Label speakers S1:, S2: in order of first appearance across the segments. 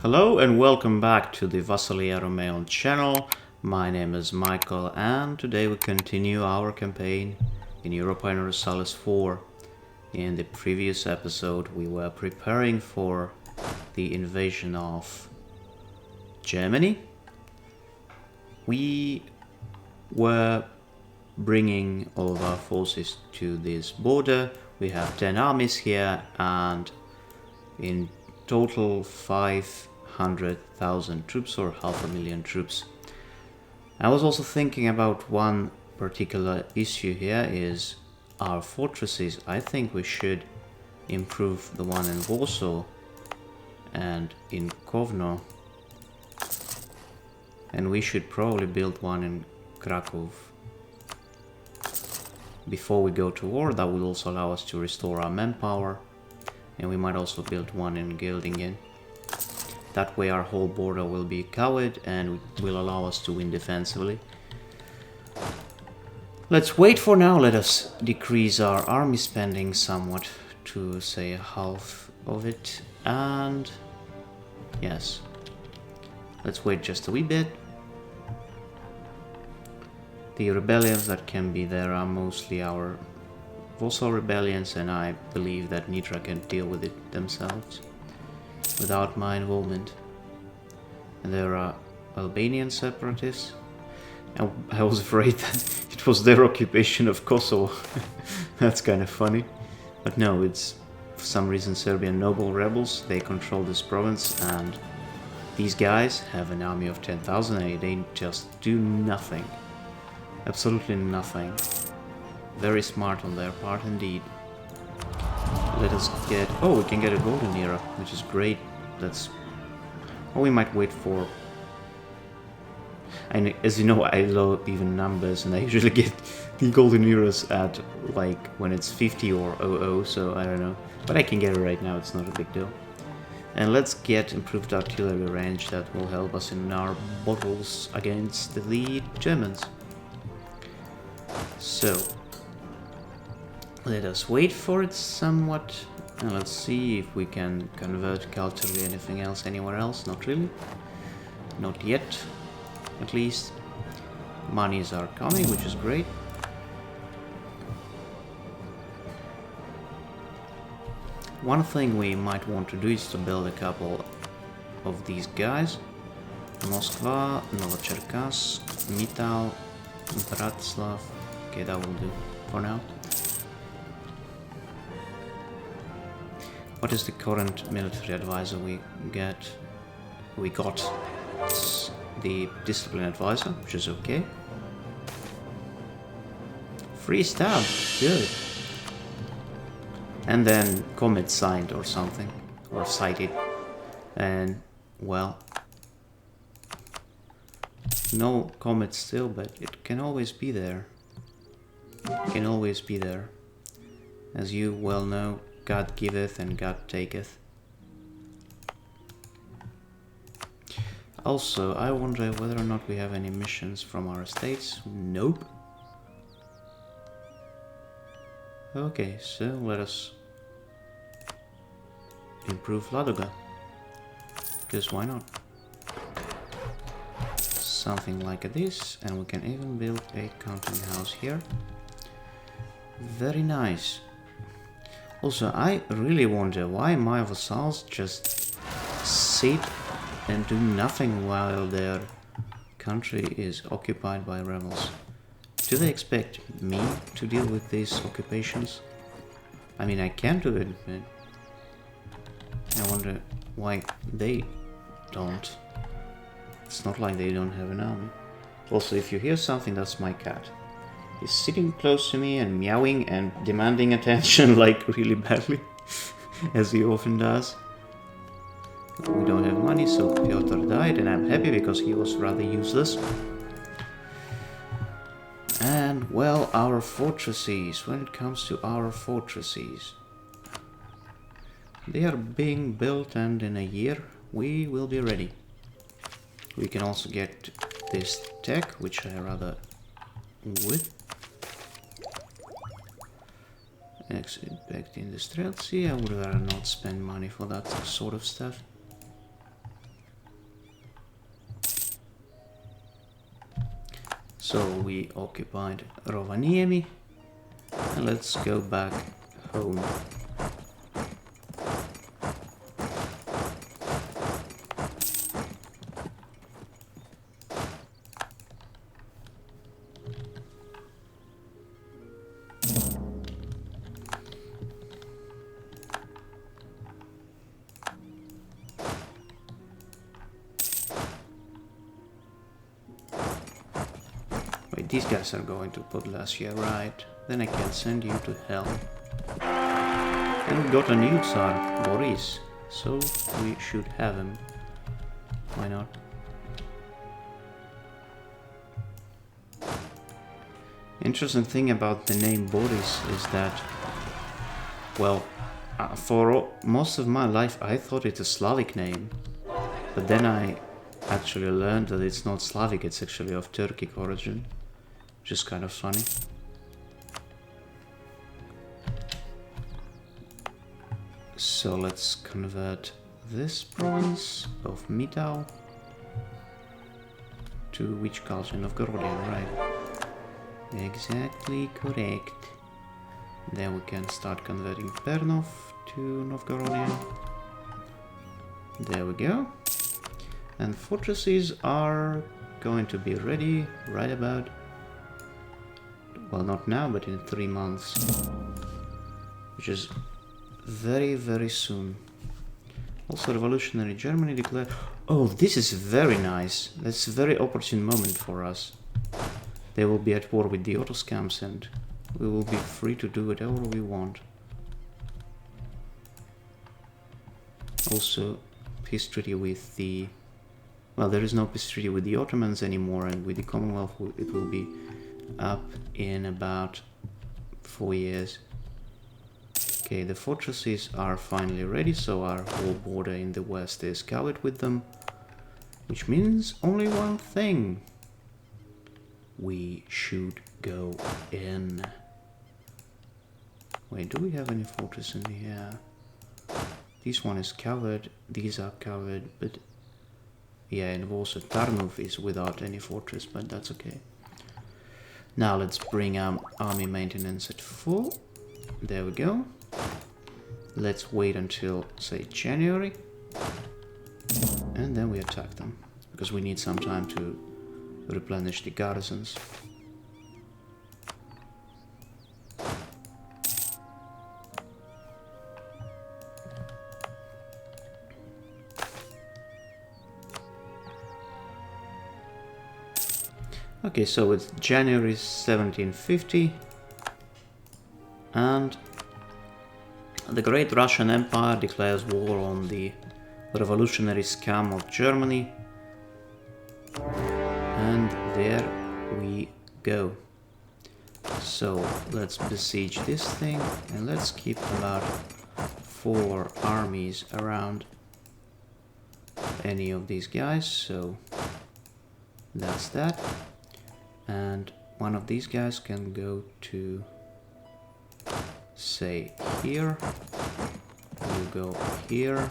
S1: Hello and welcome back to the Vasiliero Mail channel. My name is Michael and today we continue our campaign in Europa Universalis 4. In the previous episode we were preparing for the invasion of Germany. We were bringing all of our forces to this border. We have 10 armies here and in total 500,000 troops or 500,000 troops. I was also thinking about one particular issue here is our fortresses. I think we should improve the one in Warsaw and in Kovno, and we should probably build one in Krakow before we go to war. That will also allow us to restore our manpower, and we might also build one in Gildingen. That way our whole border will be covered and will allow us to win defensively. Let's wait for now. Let us decrease our army spending somewhat to say half of it. And yes, let's wait just a wee bit. The rebellions that can be there are mostly our Warsaw rebellions, and I believe that Nitra can deal with it themselves without my involvement. And there are Albanian separatists. I was afraid that it was their occupation of Kosovo. That's kind of funny. But no, it's for some reason Serbian noble rebels. They control this province, and these guys have an army of 10,000 and they just do nothing. Absolutely nothing. Very smart on their part indeed. Let us get... oh, we can get a golden era, which is great. That's... or we might wait for... and as you know, I love even numbers, and I usually get the golden eras at like when it's 50 or 00, so I don't know. But I can get it right now, it's not a big deal. And let's get improved artillery range. That will help us in our battles against the Germans. So let us wait for it somewhat, and let's see if we can convert culturally anything else anywhere else. Not really. Not yet, at least. Monies are coming, which is great. One thing we might want to do is to build a couple of these guys. Moskva, Novocherkassk, Mital, Bratslav. Okay, that will do for now. What is the current military advisor we get? We got the discipline advisor, which is okay. Free stab, good. And then comet signed or something, or cited. And well, no comet still, but it can always be there. It can always be there. As you well know, God giveth and God taketh. Also, I wonder whether or not we have any missions from our estates. Nope. Okay, so let us improve Ladoga. Because why not? Something like this, and we can even build a counting house here. Very nice. Also, I really wonder why my vassals just sit and do nothing while their country is occupied by rebels. Do they expect me to deal with these occupations? I mean, I can do it, but I wonder why they don't. It's not like they don't have an army. Also, if you hear something, that's my cat. He's sitting close to me and meowing and demanding attention like really badly, as he often does. We don't have money, so Piotr died, and I'm happy because he was rather useless. And well, our fortresses, when it comes to our fortresses, they are being built, and in a year we will be ready. We can also get this tech, which I rather would. Expect industrial. See, I would rather not spend money for that sort of stuff. So we occupied Rovaniemi, and let's go back home. Wait, these guys are going to Podlasia, right? Then I can send you to hell. And we got a new Tsar, Boris, so we should have him. Why not? Interesting thing about the name Boris is that, well, for most of my life I thought it's a Slavic name, but then I actually learned that it's not Slavic, it's actually of Turkic origin, which is kind of funny. So let's convert this province of Mitau to which culture? Novgorodian, right? Exactly correct. Then we can start converting Pernov to Novgorodian. There we go. And fortresses are going to be ready right about, well, not now, but in 3 months, which is very, very soon. Also, revolutionary Germany declared... Oh, this is very nice. That's a very opportune moment for us. They will be at war with the Ottomans and we will be free to do whatever we want. Also, peace treaty with the... Well, there is no peace treaty with the Ottomans anymore, and with the Commonwealth it will be up in about 4 years. Okay, the fortresses are finally ready, so our whole border in the west is covered with them. Which means only one thing. We should go in. Wait, do we have any fortress in here? This one is covered, these are covered, but... Yeah, and also Tarnów is without any fortress, but that's okay. Now let's bring army maintenance at full. There we go. Let's wait until, say, January. And then we attack them. Because we need some time to replenish the garrisons. Okay, so it's January 1750. And the Great Russian Empire declares war on the revolutionary scum of Germany. And there we go. So let's besiege this thing and let's keep about 4 armies around any of these guys. So that's that. And one of these guys can go to, say, here. You go here.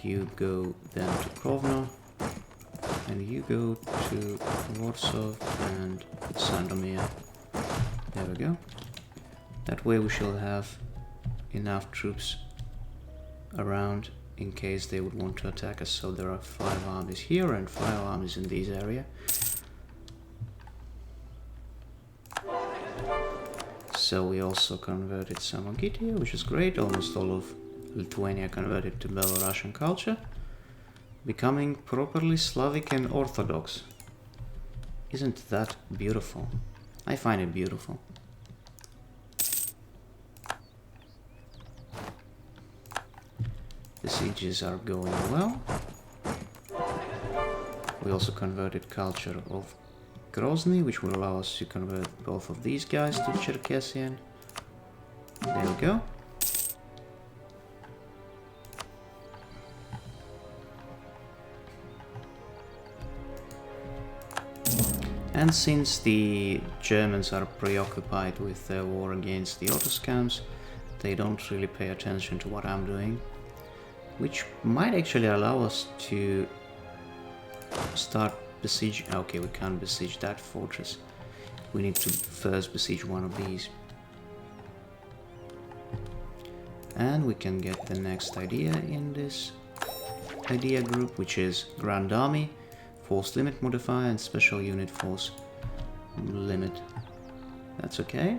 S1: You go then to Kovno. And you go to Warsaw and Sandomir. There we go. That way we shall have enough troops around in case they would want to attack us. So there are 5 armies here and 5 armies in this area. So we also converted Samogitia, which is great. Almost all of Lithuania converted to Belarusian culture, becoming properly Slavic and Orthodox. Isn't that beautiful? I find it beautiful. The sieges are going well. We also converted culture of Grozny, which will allow us to convert both of these guys to Cherkessian. There we go. And since the Germans are preoccupied with their war against the Ottomans, they don't really pay attention to what I'm doing, which might actually allow us to start besiege... Okay, we can't besiege that fortress. We need to first besiege one of these. And we can get the next idea in this idea group, which is Grand Army, Force Limit Modifier, and Special Unit Force Limit. That's okay.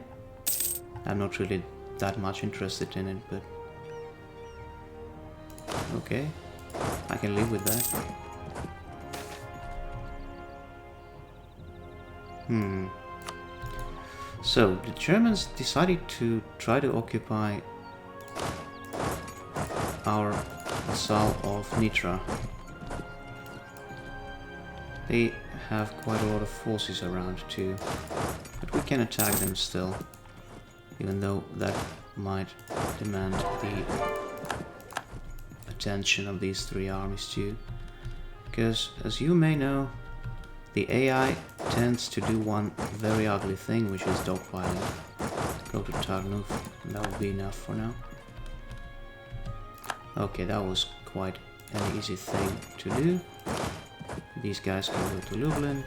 S1: I'm not really that much interested in it, but... Okay, I can live with that. So, the Germans decided to try to occupy our vassal of Nitra. They have quite a lot of forces around too, but we can attack them still, even though that might demand the attention of these three armies too. Because, as you may know, the AI tends to do one very ugly thing, which is dogpiling. Go to Tarnuf, and that will be enough for now. Okay, that was quite an easy thing to do. These guys can go to Lublin.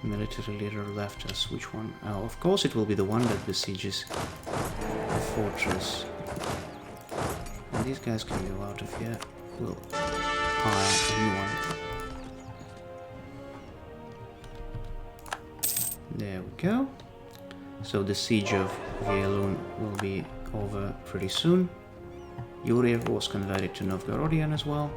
S1: Military leader left us. Which one? Oh, of course it will be the one that besieges the fortress. And these guys can go out of here. We'll hire a new one. There we go. So the siege of Vielun will be over pretty soon. Yuriev was converted to Novgorodian as well.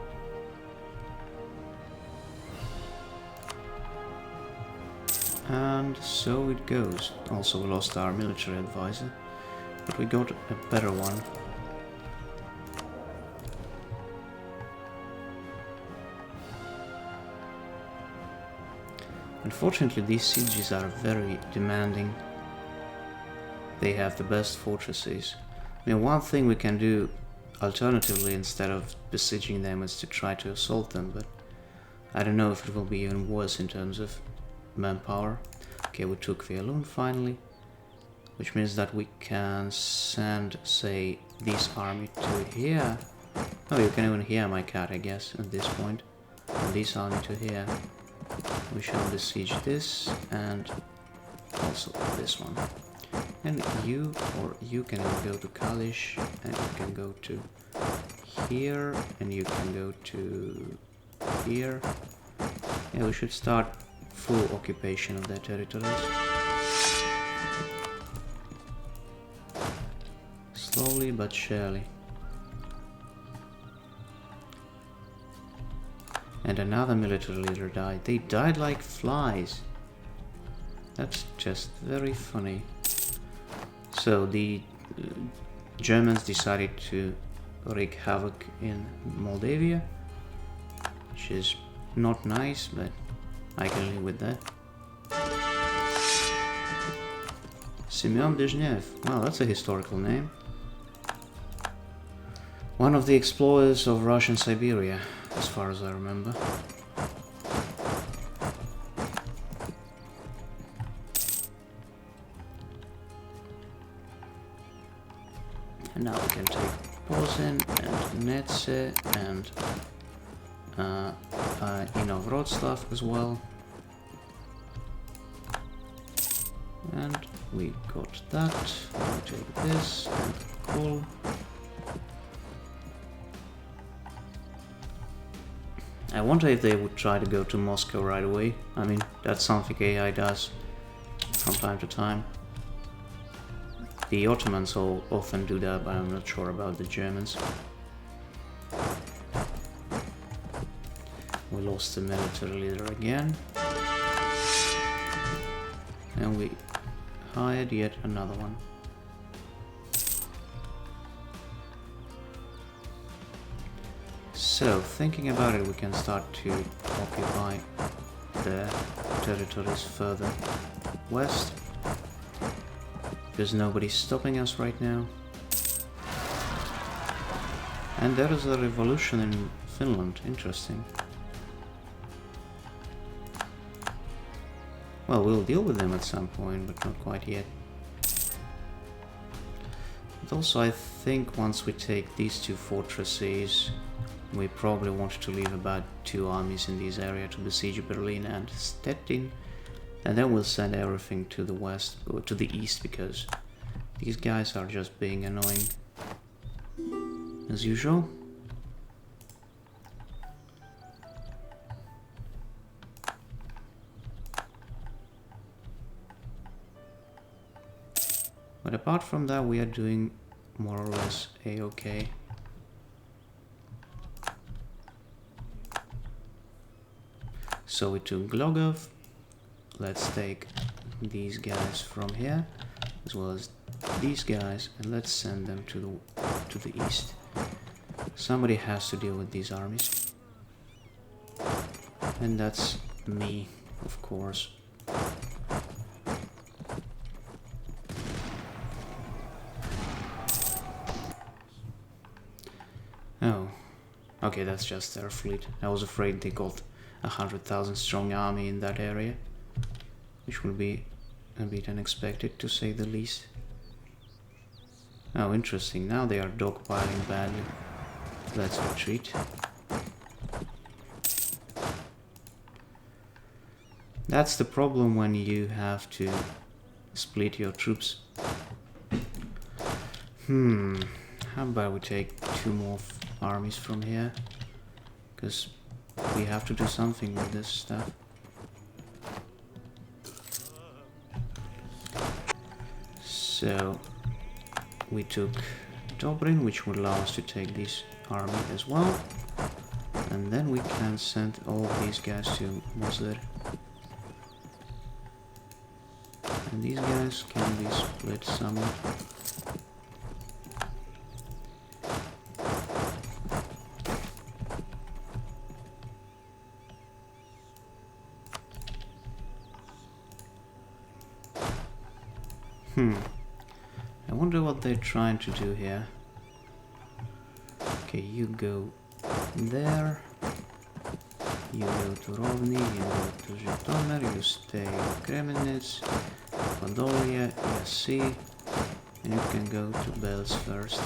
S1: And so it goes. Also we lost our military advisor, but we got a better one. Unfortunately, these sieges are very demanding. They have the best fortresses. I mean, one thing we can do alternatively instead of besieging them is to try to assault them, but I don't know if it will be even worse in terms of manpower. Okay, we took Vielun finally, which means that we can send, say, this army to here. Oh, you can even hear my cat, I guess, at this point. And this army to here. We shall besiege this and also this one. And you can go to Kalish, and you can go to here, and you can go to here. Yeah, we should start full occupation of their territories. Slowly but surely. And another military leader died. They died like flies. That's just very funny. So the Germans decided to wreak havoc in Moldavia, which is not nice, but I can live with that. Semyon Bezhnev. Well, that's a historical name. One of the explorers of Russian Siberia, as far as I remember. And now we can take Pozin and Netse and Wroclaw as well. And we got that. We'll take this and cool. I wonder if they would try to go to Moscow right away. I mean, that's something AI does from time to time. The Ottomans often do that, but I'm not sure about the Germans. We lost the military leader again. And we hired yet another one. So, thinking about it, we can start to occupy the territories further west. Because nobody's stopping us right now. And there is a revolution in Finland. Interesting. Well, we'll deal with them at some point, but not quite yet. But also, I think once we take these two fortresses, we probably want to leave about 2 armies in this area to besiege Berlin and Stettin, and then we'll send everything to the west, or to the east, because these guys are just being annoying as usual. But apart from that, we are doing more or less a-okay. So we took Glogov. Let's take these guys from here, as well as these guys, and let's send them to the east. Somebody has to deal with these armies, and that's me, of course. Oh, okay, that's just their fleet. I was afraid they got 100,000 strong army in that area, which would be a bit unexpected, to say the least. Oh, interesting. Now they are dogpiling badly. Let's retreat. That's the problem when you have to split your troops. How about we take 2 more armies from here? Because we have to do something with this stuff. So we took Dobrin, which would allow us to take this army as well. And then we can send all of these guys to Mosul. And these guys can be split somewhat. I wonder what they're trying to do here. Okay, you go there. You go to Rovni, you go to Zhytomyr, you stay in Kremenets, Podolia, Yasi, and you can go to Belz first.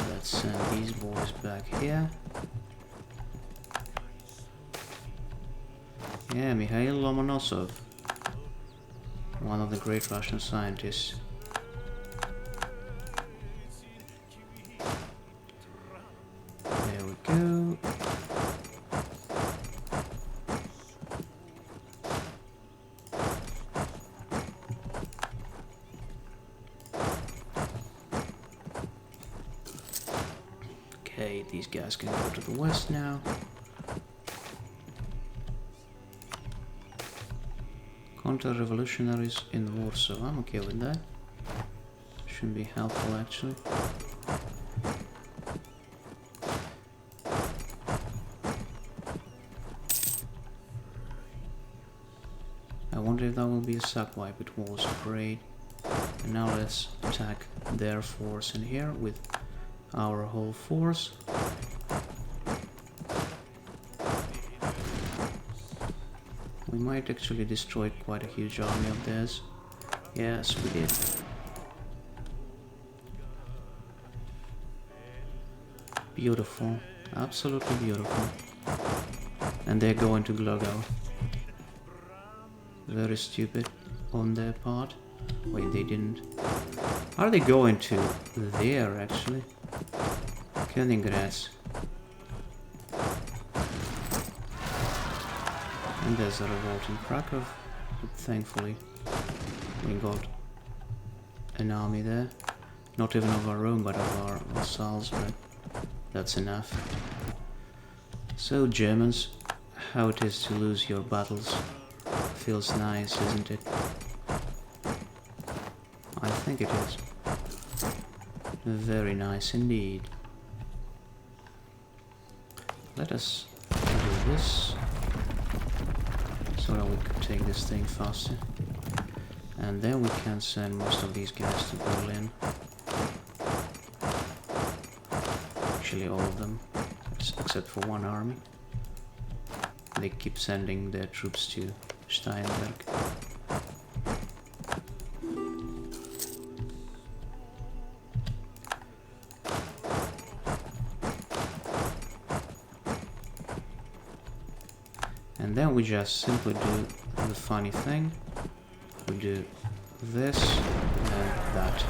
S1: Let's send these boys back here. Yeah, Mikhail Lomonosov, one of the great Russian scientists. There we go. Okay, these guys can go to the west now. Counter-revolutionaries in Warsaw. I'm okay with that. Should be helpful, actually. I wonder if that will be a sack wipe. It was great. And now let's attack their force in here with our whole force. We might actually destroy quite a huge army of theirs. Yes, we did. Beautiful. Absolutely beautiful. And they're going to Glogov. Very stupid on their part. Wait, they didn't. Are they going to there, actually? Königgrätz. And there's a revolt in Krakow, but thankfully we got an army there. Not even of our own, but of our vassals, but that's enough. So Germans, how it is to lose your battles. Feels nice, isn't it? I think it is. Very nice indeed. Let us do this, so that we can take this thing faster. And then we can send most of these guys to Berlin. Actually all of them, except for one army. They keep sending their troops to Steinberg. then we just simply do the funny thing. We do this and that.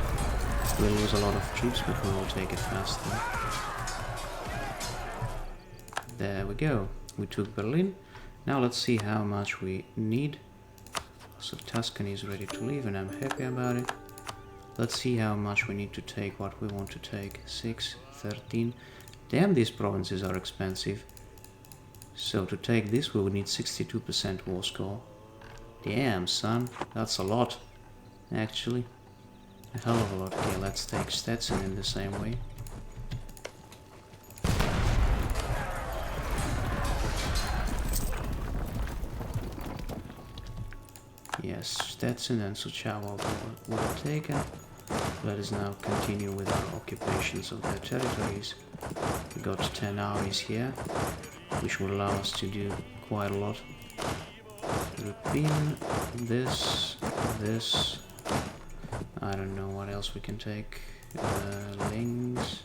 S1: We'll lose a lot of troops, but we will take it faster. There we go. We took Berlin. Now let's see how much we need. So Tuscany is ready to leave and I'm happy about it. Let's see how much we need to take, what we want to take. 6, 13. Damn, these provinces are expensive. So to take this we would need 62% war score. Damn, son, that's a lot. Actually, a hell of a lot. Okay, let's take Stetson in the same way. Yes, Stetson and Suceava were taken. Let us now continue with our occupations of their territories. We got 10 armies here, which will allow us to do quite a lot. European, this, I don't know what else we can take. Links,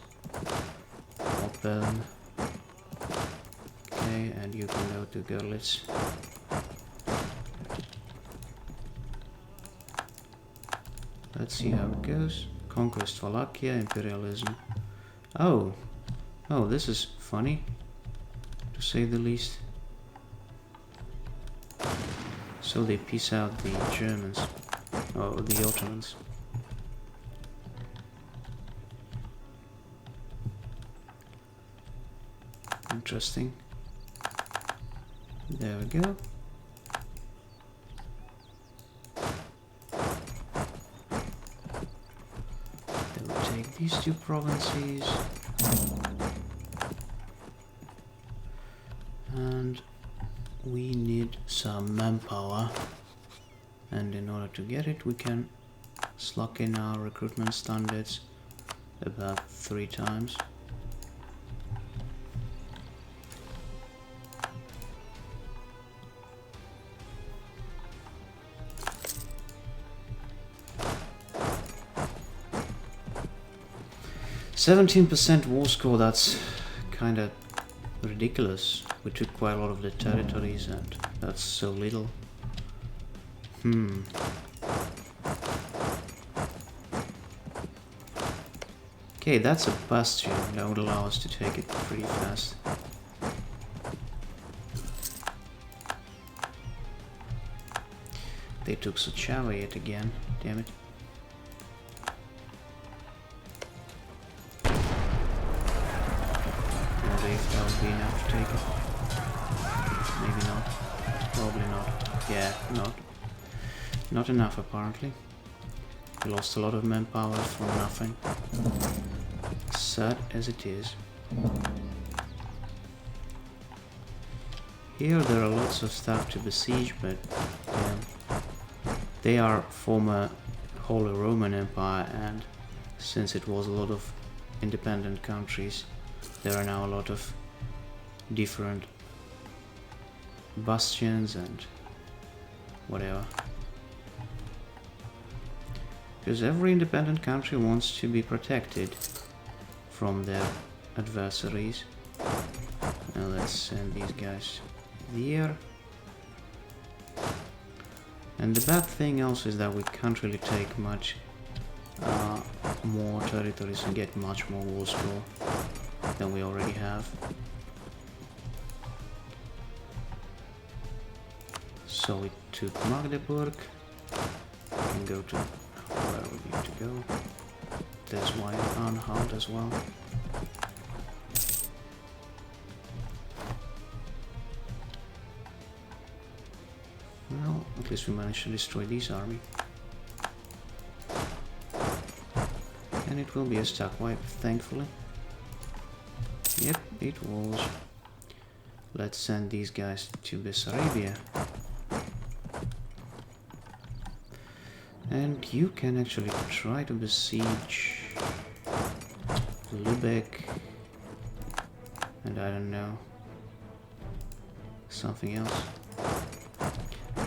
S1: Open. Okay, and you can go to Görlitz. Let's see how it goes. Conquest Wallachia, imperialism. Oh, this is funny, to say the least. So they peace out the Germans, or the Ottomans. Interesting. There we go. Then we take these two provinces. And we need some manpower. And in order to get it, we can slot in our recruitment standards about 3 times. %17% war score, that's kind of ridiculous. We took quite a lot of the territories and that's so little. Okay, that's a bastion. That would allow us to take it pretty fast. They took Suceava yet again. Damn it. That would be enough to take it. Maybe not. Probably not. Yeah, not enough apparently. We lost a lot of manpower for nothing. Sad as it is. Here there are lots of stuff to besiege, but they are former Holy Roman Empire, and since it was a lot of independent countries, there are now a lot of different bastions and whatever. Because every independent country wants to be protected from their adversaries. Now let's send these guys here. And the bad thing also is that we can't really take much more territories and get much more war score than we already have. So we took Magdeburg. We can go to where we need to go. There's one Anhalt as well. Well, at least we managed to destroy this army. And it will be a stock wipe, thankfully. Yep, it was. Let's send these guys to Bessarabia. And you can actually try to besiege Lübeck. And I don't know, something else.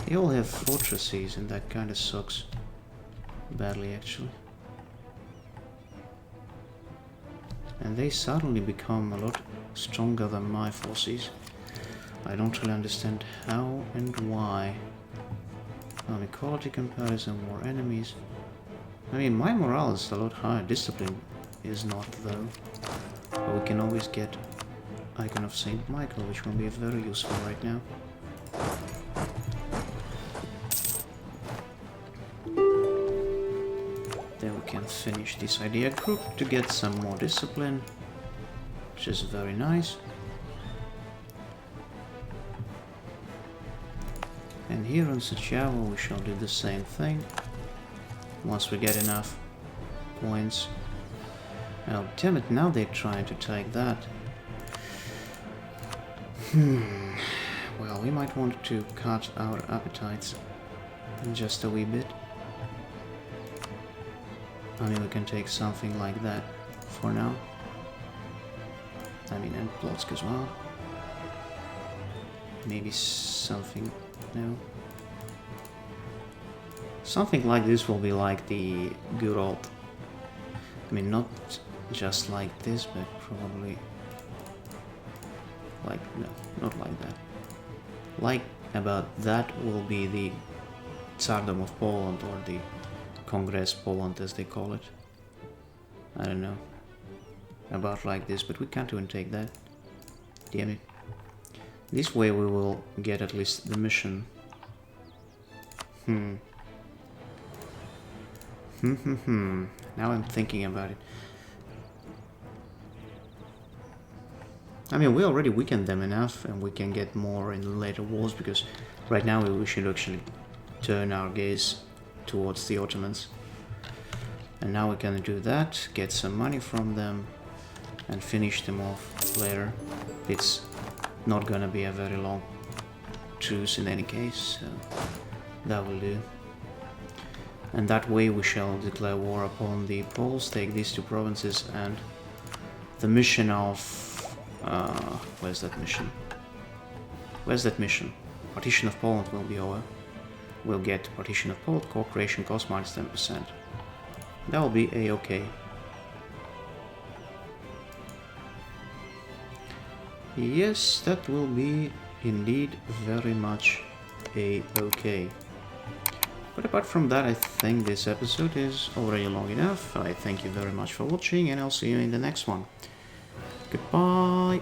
S1: They all have fortresses and that kind of sucks badly actually. And they suddenly become a lot stronger than my forces. I don't really understand how and why. Equality comparison, more enemies. I mean, my morale is a lot higher. Discipline is not, though. But we can always get Icon of Saint Michael, which will be very useful right now. Then we can finish this idea group to get some more discipline, which is very nice. And here on Sechava we shall do the same thing once we get enough points. Oh damn it, now they're trying to take that. Well, we might want to cut our appetites just a wee bit. I mean, we can take something like that for now. I mean, and Plotsk as well. Maybe something... no. Something like this will be like the good old... I mean, not just like this, but probably... like, no, not like that. Like about that will be the Tsardom of Poland, or the Congress Poland as they call it. I don't know. About like this, but we can't even take that. Damn it. This way we will get at least the mission. Now I'm thinking about it. I mean, we already weakened them enough, and we can get more in the later wars, because right now we should actually turn our gaze towards the Ottomans. And now we can do that, get some money from them, and finish them off later. It's not gonna be a very long truce in any case, so that will do. And that way we shall declare war upon the Poles, take these two provinces, and the mission of... where's that mission? Where's that mission? Partition of Poland will be over. We'll get Partition of Poland, cooperation cost minus 10%. That will be a-okay. Yes, that will be indeed very much a-okay. But apart from that, I think this episode is already long enough. I thank you very much for watching, and I'll see you in the next one. Goodbye!